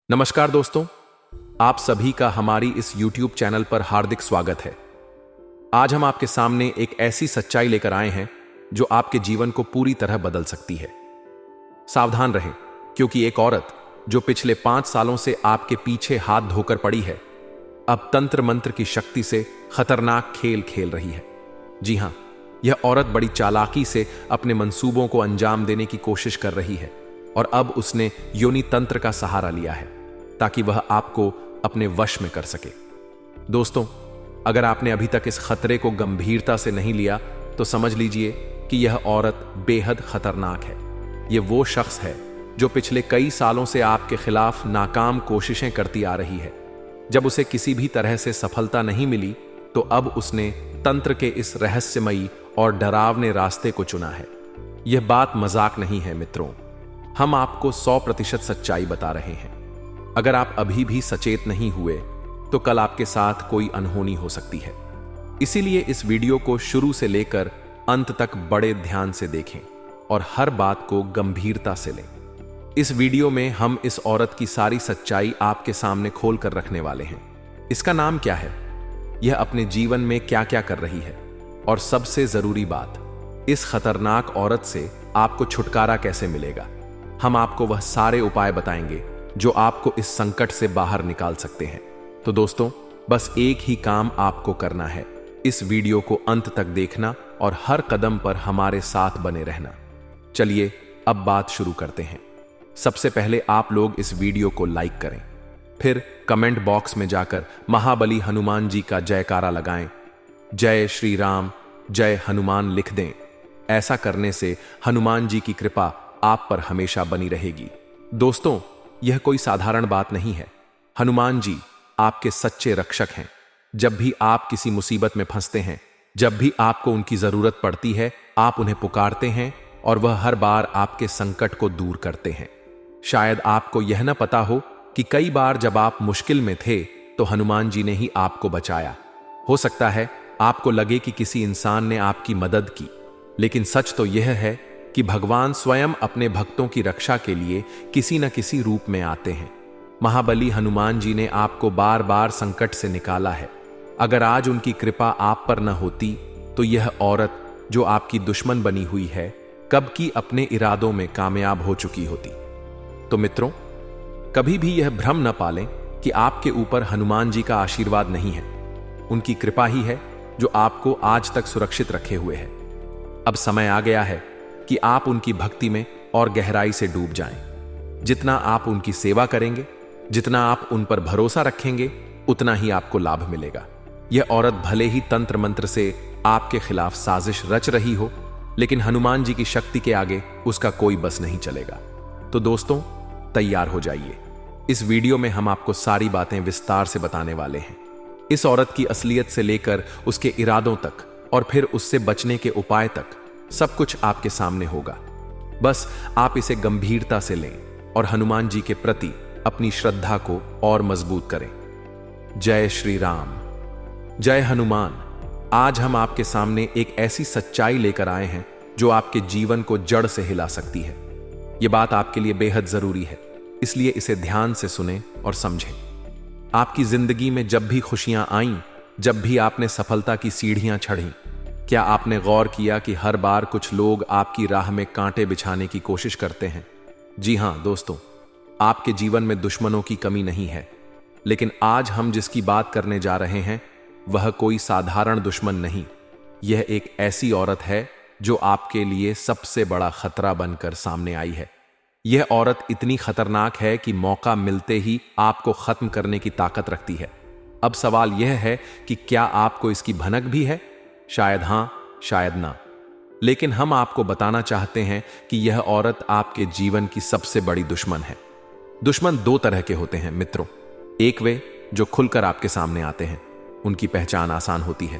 नमस्कार दोस्तों, आप सभी का हमारी इस YouTube चैनल पर हार्दिक स्वागत है। आज हम आपके सामने एक ऐसी सच्चाई लेकर आए हैं जो आपके जीवन को पूरी तरह बदल सकती है। सावधान रहें, क्योंकि एक औरत जो पिछले 5 सालों से आपके पीछे हाथ धोकर पड़ी है, अब तंत्र मंत्र की शक्ति से खतरनाक खेल खेल रही है। जी हां, यह औरत बड़ी चालाकी से अपने मंसूबों को अंजाम देने की कोशिश कर रही है और अब उसने योनि तंत्र का सहारा लिया है ताकि वह आपको अपने वश में कर सके। दोस्तों, अगर आपने अभी तक इस खतरे को गंभीरता से नहीं लिया तो समझ लीजिए कि यह औरत बेहद खतरनाक है। यह वो शख्स है जो पिछले कई सालों से आपके खिलाफ नाकाम कोशिशें करती आ रही है। जब उसे किसी भी तरह से सफलता नहीं मिली तो अब उसने तंत्र के इस रहस्यमयी और डरावने रास्ते को चुना है। यह बात मजाक नहीं है मित्रों, हम आपको 100% सच्चाई बता रहे हैं। अगर आप अभी भी सचेत नहीं हुए तो कल आपके साथ कोई अनहोनी हो सकती है। इसीलिए इस वीडियो को शुरू से लेकर अंत तक बड़े ध्यान से देखें और हर बात को गंभीरता से लें। इस वीडियो में हम इस औरत की सारी सच्चाई आपके सामने खोल कर रखने वाले हैं। इसका नाम क्या है, यह अपने जीवन में क्या क्या कर रही है, और सबसे जरूरी बात, इस खतरनाक औरत से आपको छुटकारा कैसे मिलेगा। हम आपको वह सारे उपाय बताएंगे जो आपको इस संकट से बाहर निकाल सकते हैं। तो दोस्तों, बस एक ही काम आपको करना है, इस वीडियो को अंत तक देखना और हर कदम पर हमारे साथ बने रहना। चलिए अब बात शुरू करते हैं। सबसे पहले आप लोग इस वीडियो को लाइक करें, फिर कमेंट बॉक्स में जाकर महाबली हनुमान जी का जयकारा लगाएं। जय श्री राम, जय हनुमान लिख दें। ऐसा करने से हनुमान जी की कृपा आप पर हमेशा बनी रहेगी। दोस्तों, यह कोई साधारण बात नहीं है। हनुमान जी आपके सच्चे रक्षक हैं। जब भी आप किसी मुसीबत में फंसते हैं, जब भी आपको उनकी जरूरत पड़ती है, आप उन्हें पुकारते हैं और वह हर बार आपके संकट को दूर करते हैं। शायद आपको यह न पता हो कि कई बार जब आप मुश्किल में थे तो हनुमान जी ने ही आपको बचाया। हो सकता है आपको लगे कि किसी इंसान ने आपकी मदद की, लेकिन सच तो यह है कि भगवान स्वयं अपने भक्तों की रक्षा के लिए किसी न किसी रूप में आते हैं। महाबली हनुमान जी ने आपको बार बार संकट से निकाला है। अगर आज उनकी कृपा आप पर न होती तो यह औरत जो आपकी दुश्मन बनी हुई है, कब की अपने इरादों में कामयाब हो चुकी होती। तो मित्रों, कभी भी यह भ्रम न पालें कि आपके ऊपर हनुमान जी का आशीर्वाद नहीं है। उनकी कृपा ही है जो आपको आज तक सुरक्षित रखे हुए है। अब समय आ गया है कि आप उनकी भक्ति में और गहराई से डूब जाएं। जितना आप उनकी सेवा करेंगे, जितना आप उन पर भरोसा रखेंगे, उतना ही आपको लाभ मिलेगा। यह औरत भले ही तंत्र मंत्र से आपके खिलाफ साजिश रच रही हो, लेकिन हनुमान जी की शक्ति के आगे उसका कोई बस नहीं चलेगा। तो दोस्तों, तैयार हो जाइए। इस वीडियो में हम आपको सारी बातें विस्तार से बताने वाले हैं। इस औरत की असलियत से लेकर उसके इरादों तक और फिर उससे बचने के उपाय तक सब कुछ आपके सामने होगा। बस आप इसे गंभीरता से लें और हनुमान जी के प्रति अपनी श्रद्धा को और मजबूत करें। जय श्री राम, जय हनुमान। आज हम आपके सामने एक ऐसी सच्चाई लेकर आए हैं जो आपके जीवन को जड़ से हिला सकती है। यह बात आपके लिए बेहद जरूरी है, इसलिए इसे ध्यान से सुनें और समझें। आपकी जिंदगी में जब भी खुशियां आईं, जब भी आपने सफलता की सीढ़ियां चढ़ीं, क्या आपने गौर किया कि हर बार कुछ लोग आपकी राह में कांटे बिछाने की कोशिश करते हैं। जी हां दोस्तों, आपके जीवन में दुश्मनों की कमी नहीं है, लेकिन आज हम जिसकी बात करने जा रहे हैं वह कोई साधारण दुश्मन नहीं। यह एक ऐसी औरत है जो आपके लिए सबसे बड़ा खतरा बनकर सामने आई है। यह औरत इतनी खतरनाक है कि मौका मिलते ही आपको खत्म करने की ताकत रखती है। अब सवाल यह है कि क्या आपको इसकी भनक भी है? शायद हां, शायद ना, लेकिन हम आपको बताना चाहते हैं कि यह औरत आपके जीवन की सबसे बड़ी दुश्मन है। दुश्मन 2 तरह के होते हैं मित्रों। एक वे जो खुलकर आपके सामने आते हैं, उनकी पहचान आसान होती है,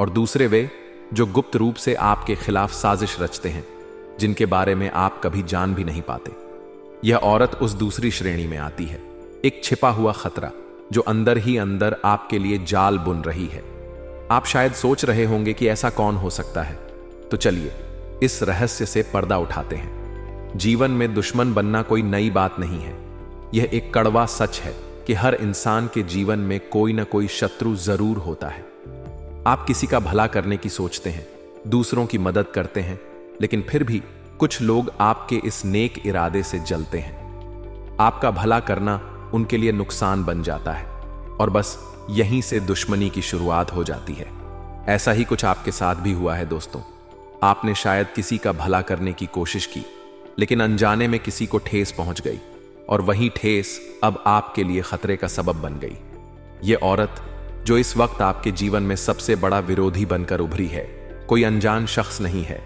और दूसरे वे जो गुप्त रूप से आपके खिलाफ साजिश रचते हैं, जिनके बारे में आप कभी जान भी नहीं पाते। यह औरत उस दूसरी श्रेणी में आती है, एक छिपा हुआ खतरा जो अंदर ही अंदर आपके लिए जाल बुन रही है। आप शायद सोच रहे होंगे कि ऐसा कौन हो सकता है, तो चलिए इस रहस्य से पर्दा उठाते हैं। जीवन में दुश्मन बनना कोई नई बात नहीं है। यह एक कड़वा सच है कि हर इंसान के जीवन में कोई ना कोई शत्रु जरूर होता है। आप किसी का भला करने की सोचते हैं, दूसरों की मदद करते हैं, लेकिन फिर भी कुछ लोग आपके इस नेक इरादे से जलते हैं। आपका भला करना उनके लिए नुकसान बन जाता है और बस यहीं से दुश्मनी की शुरुआत हो जाती है। ऐसा ही कुछ आपके साथ भी हुआ है दोस्तों। आपने शायद किसी का भला करने की कोशिश की, लेकिन अनजाने में किसी को ठेस पहुंच गई और वही ठेस अब आपके लिए खतरे का सबब बन गई। यह औरत जो इस वक्त आपके जीवन में सबसे बड़ा विरोधी बनकर उभरी है, कोई अनजान शख्स नहीं है।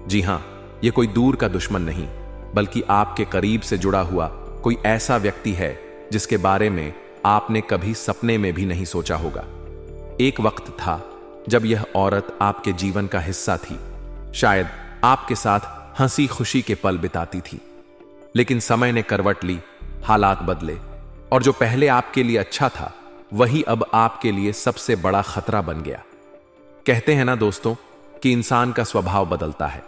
जी हां, यह कोई दूर का दुश्मन नहीं, बल्कि आपके करीब से जुड़ा हुआ कोई ऐसा व्यक्ति है जिसके बारे में आपने कभी सपने में भी नहीं सोचा होगा। एक वक्त था जब यह औरत आपके जीवन का हिस्सा थी, शायद आपके साथ हंसी खुशी के पल बिताती थी। लेकिन समय ने करवट ली, हालात बदले और जो पहले आपके लिए अच्छा था वही अब आपके लिए सबसे बड़ा खतरा बन गया। कहते हैं ना दोस्तों कि इंसान का स्वभाव बदलता है,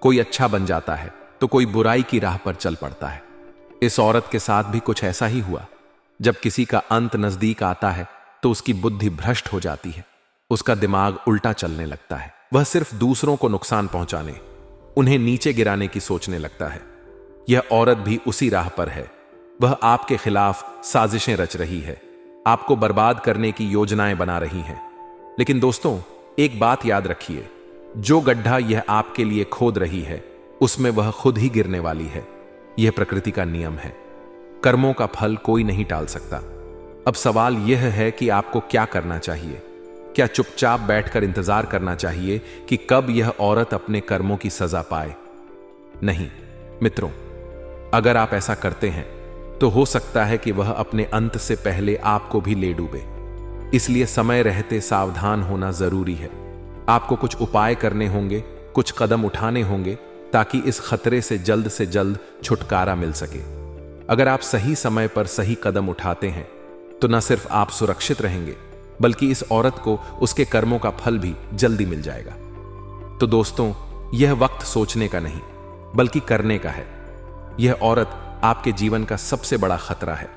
कोई अच्छा बन जाता है तो कोई बुराई की राह पर चल पड़ता है। इस औरत के साथ भी कुछ ऐसा ही हुआ। जब किसी का अंत नजदीक आता है तो उसकी बुद्धि भ्रष्ट हो जाती है, उसका दिमाग उल्टा चलने लगता है। वह सिर्फ दूसरों को नुकसान पहुंचाने, उन्हें नीचे गिराने की सोचने लगता है। यह औरत भी उसी राह पर है। वह आपके खिलाफ साजिशें रच रही है, आपको बर्बाद करने की योजनाएं बना रही हैं। लेकिन दोस्तों, एक बात याद रखिए, जो गड्ढा यह आपके लिए खोद रही है उसमें वह खुद ही गिरने वाली है। यह प्रकृति का नियम है। कर्मों का फल कोई नहीं टाल सकता। अब सवाल यह है कि आपको क्या करना चाहिए। क्या चुपचाप बैठकर इंतजार करना चाहिए कि कब यह औरत अपने कर्मों की सजा पाए? नहीं मित्रों, अगर आप ऐसा करते हैं तो हो सकता है कि वह अपने अंत से पहले आपको भी ले डूबे। इसलिए समय रहते सावधान होना जरूरी है। आपको कुछ उपाय करने होंगे, कुछ कदम उठाने होंगे ताकि इस खतरे से जल्द छुटकारा मिल सके। अगर आप सही समय पर सही कदम उठाते हैं तो न सिर्फ आप सुरक्षित रहेंगे, बल्कि इस औरत को उसके कर्मों का फल भी जल्दी मिल जाएगा। तो दोस्तों, यह वक्त सोचने का नहीं बल्कि करने का है। यह औरत आपके जीवन का सबसे बड़ा खतरा है,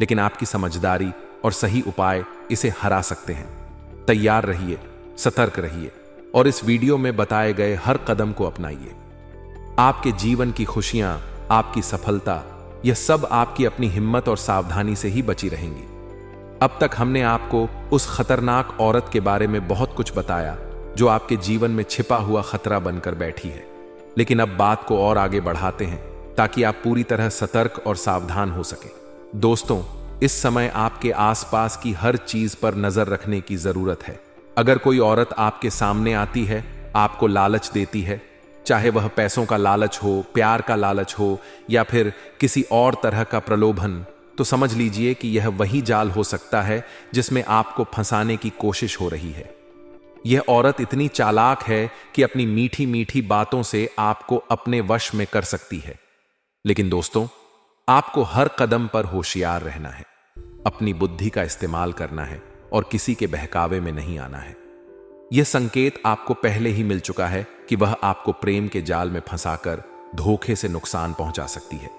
लेकिन आपकी समझदारी और सही उपाय इसे हरा सकते हैं। तैयार रहिए, सतर्क रहिए और इस वीडियो में बताए गए हर कदम को अपनाइए। आपके जीवन की खुशियां, आपकी सफलता, यह सब आपकी अपनी हिम्मत और सावधानी से ही बची रहेंगी। अब तक हमने आपको उस खतरनाक औरत के बारे में बहुत कुछ बताया जो आपके जीवन में छिपा हुआ खतरा बनकर बैठी है। लेकिन अब बात को और आगे बढ़ाते हैं ताकि आप पूरी तरह सतर्क और सावधान हो सके। दोस्तों, इस समय आपके आसपास की हर चीज पर नजर रखने की जरूरत है। अगर कोई औरत आपके सामने आती है, आपको लालच देती है, चाहे वह पैसों का लालच हो, प्यार का लालच हो या फिर किसी और तरह का प्रलोभन, तो समझ लीजिए कि यह वही जाल हो सकता है जिसमें आपको फंसाने की कोशिश हो रही है। यह औरत इतनी चालाक है कि अपनी मीठी मीठी बातों से आपको अपने वश में कर सकती है। लेकिन दोस्तों, आपको हर कदम पर होशियार रहना है, अपनी बुद्धि का इस्तेमाल करना है और किसी के बहकावे में नहीं आना है। यह संकेत आपको पहले ही मिल चुका है कि वह आपको प्रेम के जाल में फंसाकर धोखे से नुकसान पहुंचा सकती है।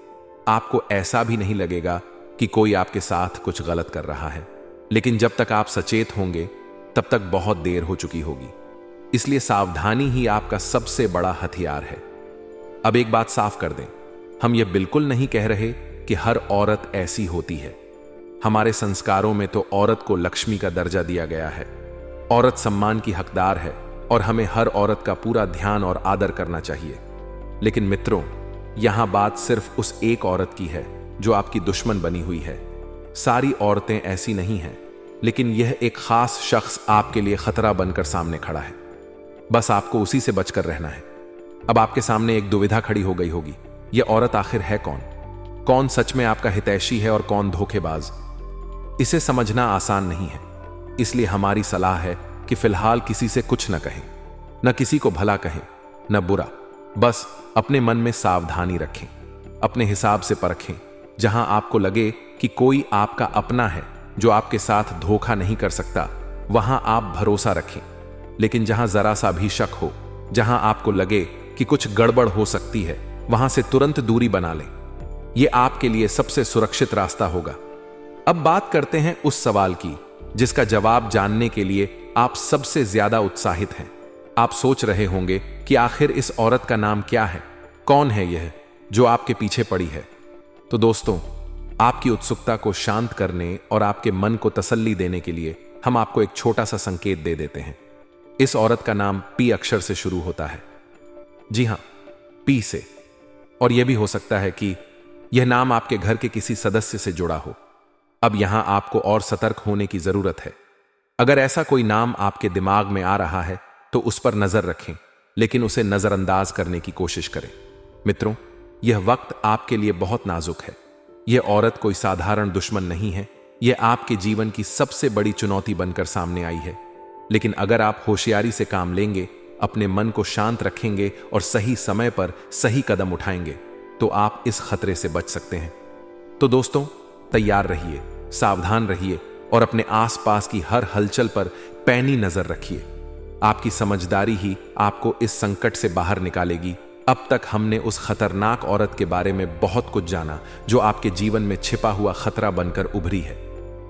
आपको ऐसा भी नहीं लगेगा कि कोई आपके साथ कुछ गलत कर रहा है, लेकिन जब तक आप सचेत होंगे तब तक बहुत देर हो चुकी होगी। इसलिए सावधानी ही आपका सबसे बड़ा हथियार है। अब एक बात साफ कर दें, हम यह बिल्कुल नहीं कह रहे कि हर औरत ऐसी होती है। हमारे संस्कारों में तो औरत को लक्ष्मी का दर्जा दिया गया है। औरत सम्मान की हकदार है और हमें हर औरत का पूरा ध्यान और आदर करना चाहिए। लेकिन मित्रों, यहां बात सिर्फ उस एक औरत की है जो आपकी दुश्मन बनी हुई है। सारी औरतें ऐसी नहीं हैं, लेकिन यह एक खास शख्स आपके लिए खतरा बनकर सामने खड़ा है। बस आपको उसी से बचकर रहना है। अब आपके सामने एक दुविधा खड़ी हो गई होगी, यह औरत आखिर है कौन? कौन सच में आपका हितैषी है और कौन धोखेबाज? इसे समझना आसान नहीं है। इसलिए हमारी सलाह है कि फिलहाल किसी से कुछ न कहें, न किसी को भला कहें न बुरा। बस अपने मन में सावधानी रखें, अपने हिसाब से परखें। जहां आपको लगे कि कोई आपका अपना है जो आपके साथ धोखा नहीं कर सकता, वहां आप भरोसा रखें। लेकिन जहां जरा सा भी शक हो, जहां आपको लगे कि कुछ गड़बड़ हो सकती है, वहां से तुरंत दूरी बना लें। यह आपके लिए सबसे सुरक्षित रास्ता होगा। अब बात करते हैं उस सवाल की जिसका जवाब जानने के लिए आप सबसे ज्यादा उत्साहित हैं। आप सोच रहे होंगे कि आखिर इस औरत का नाम क्या है, कौन है यह जो आपके पीछे पड़ी है। तो दोस्तों, आपकी उत्सुकता को शांत करने और आपके मन को तसल्ली देने के लिए हम आपको एक छोटा सा संकेत दे देते हैं। इस औरत का नाम पी अक्षर से शुरू होता है। जी हां, पी से। और यह भी हो सकता है कि यह नाम आपके घर के किसी सदस्य से जुड़ा हो। अब यहां आपको और सतर्क होने की जरूरत है। अगर ऐसा कोई नाम आपके दिमाग में आ रहा है तो उस पर नजर रखें, लेकिन उसे नजरअंदाज करने की कोशिश करें। मित्रों, यह वक्त आपके लिए बहुत नाजुक है। यह औरत कोई साधारण दुश्मन नहीं है। यह आपके जीवन की सबसे बड़ी चुनौती बनकर सामने आई है। लेकिन अगर आप होशियारी से काम लेंगे, अपने मन को शांत रखेंगे और सही समय पर सही कदम उठाएंगे, तो आप इस खतरे से बच सकते हैं। तो दोस्तों, तैयार रहिए, सावधान रहिए और अपने आसपास की हर हलचल पर पैनी नजर रखिए। आपकी समझदारी ही आपको इस संकट से बाहर निकालेगी। अब तक हमने उस खतरनाक औरत के बारे में बहुत कुछ जाना जो आपके जीवन में छिपा हुआ खतरा बनकर उभरी है।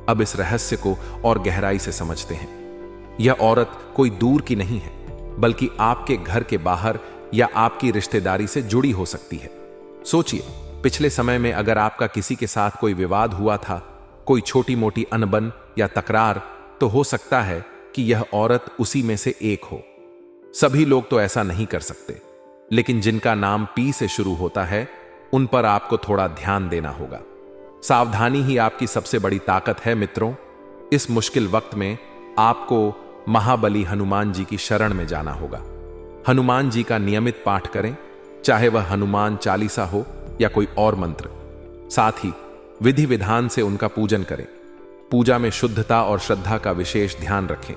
अब इस रहस्य को और गहराई से समझते हैं। यह औरत कोई दूर की नहीं है, बल्कि आपके घर के बाहर या आपकी रिश्तेदारी से जुड़ी हो सकती है। सोचिए, पिछले समय में अगर आपका किसी के साथ कोई विवाद हुआ था, कोई छोटी मोटी अनबन या तकरार, तो हो सकता है कि यह औरत उसी में से एक हो। सभी लोग तो ऐसा नहीं कर सकते, लेकिन जिनका नाम पी से शुरू होता है, उन पर आपको थोड़ा ध्यान देना होगा। सावधानी ही आपकी सबसे बड़ी ताकत है मित्रों। इस मुश्किल वक्त में आपको महाबली हनुमान जी की शरण में जाना होगा। हनुमान जी का नियमित पाठ करें, चाहे वह हनुमान चालीसा हो या कोई और मंत्र। साथ ही विधि विधान से उनका पूजन करें। पूजा में शुद्धता और श्रद्धा का विशेष ध्यान रखें।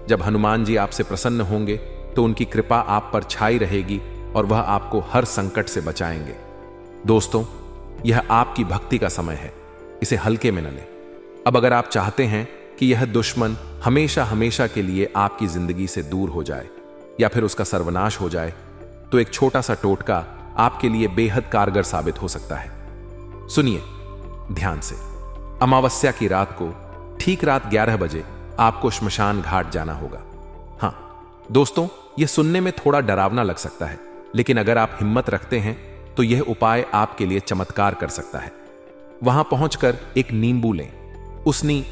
जब हनुमान जी आपसे प्रसन्न होंगे तो उनकी कृपा आप पर छाई रहेगी और वह आपको हर संकट से बचाएंगे। दोस्तों, यह आपकी भक्ति का समय है, इसे हल्के में न लें। अब अगर आप चाहते हैं कि यह दुश्मन हमेशा हमेशा के लिए आपकी जिंदगी से दूर हो जाए या फिर उसका सर्वनाश हो जाए, तो एक छोटा सा टोटका आपके लिए बेहद कारगर साबित हो सकता है। सुनिए ध्यान से। अमावस्या की रात को ठीक रात 11 बजे आपको श्मशान घाट जाना होगा। हां दोस्तों, यह सुनने में थोड़ा डरावना लग सकता है, लेकिन अगर आप हिम्मत रखते हैं तो यह उपाय आपके लिए चमत्कार कर सकता है। वहां पहुंचकर एक नींबू लें, उसनी